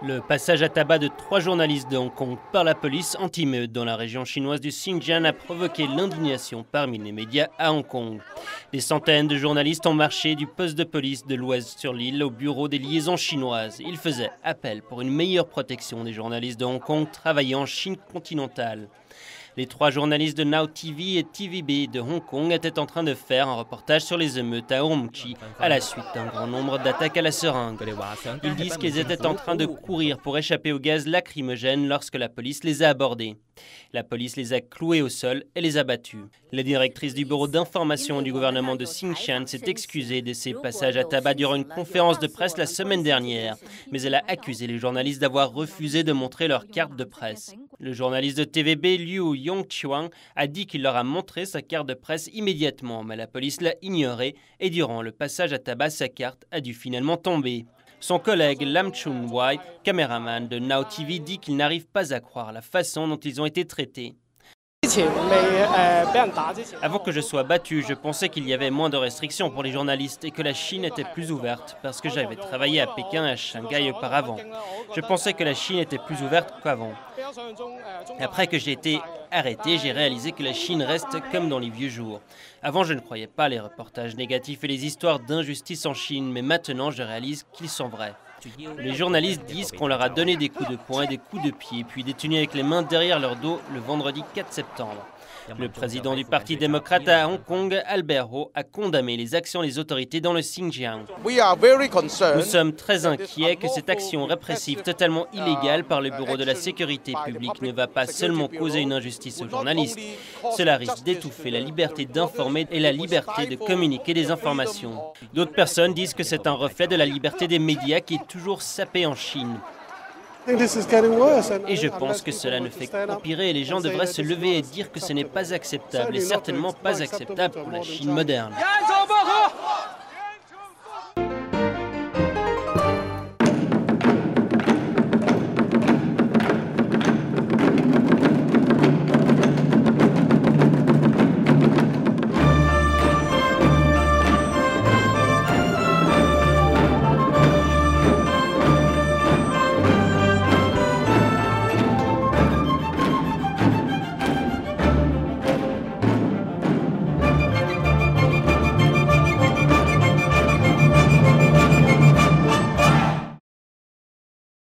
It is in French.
Le passage à tabac de 3 journalistes de Hong Kong par la police anti-meute dans la région chinoise du Xinjiang a provoqué l'indignation parmi les médias à Hong Kong. Des centaines de journalistes ont marché du poste de police de l'Ouest-sur-l'île au bureau des liaisons chinoises. Ils faisaient appel pour une meilleure protection des journalistes de Hong Kong travaillant en Chine continentale. Les 3 journalistes de Now TV et TVB de Hong Kong étaient en train de faire un reportage sur les émeutes à Urumqi à la suite d'un grand nombre d'attaques à la seringue. Ils disent qu'ils étaient en train de courir pour échapper au gaz lacrymogène lorsque la police les a abordés. La police les a cloués au sol et les a battus. La directrice du bureau d'information du gouvernement de Xinjiang s'est excusée de ces passages à tabac durant une conférence de presse la semaine dernière, mais elle a accusé les journalistes d'avoir refusé de montrer leur carte de presse. Le journaliste de TVB, Liu Yongchuan, a dit qu'il leur a montré sa carte de presse immédiatement, mais la police l'a ignorée et durant le passage à tabac, sa carte a dû finalement tomber. Son collègue Lam Chun-wai, caméraman de Now TV, dit qu'il n'arrive pas à croire la façon dont ils ont été traités. Avant que je sois battu, je pensais qu'il y avait moins de restrictions pour les journalistes et que la Chine était plus ouverte parce que j'avais travaillé à Pékin et à Shanghai auparavant. Je pensais que la Chine était plus ouverte qu'avant. Après que j'ai été arrêté, j'ai réalisé que la Chine reste comme dans les vieux jours. Avant, je ne croyais pas les reportages négatifs et les histoires d'injustice en Chine, mais maintenant, je réalise qu'ils sont vrais. Les journalistes disent qu'on leur a donné des coups de poing et des coups de pied, puis détenus avec les mains derrière leur dos le vendredi 4 septembre. Le président du Parti démocrate à Hong Kong, Albert Ho, a condamné les actions des autorités dans le Xinjiang. Nous sommes très inquiets que cette action répressive totalement illégale par le Bureau de la sécurité publique ne va pas seulement causer une injustice aux journalistes, cela risque d'étouffer la liberté d'informer et la liberté de communiquer des informations. D'autres personnes disent que c'est un reflet de la liberté des médias qui est toujours sapée en Chine. Et je pense que cela ne fait qu'empirer et les gens devraient se lever et dire que ce n'est pas acceptable et certainement pas acceptable pour la Chine moderne.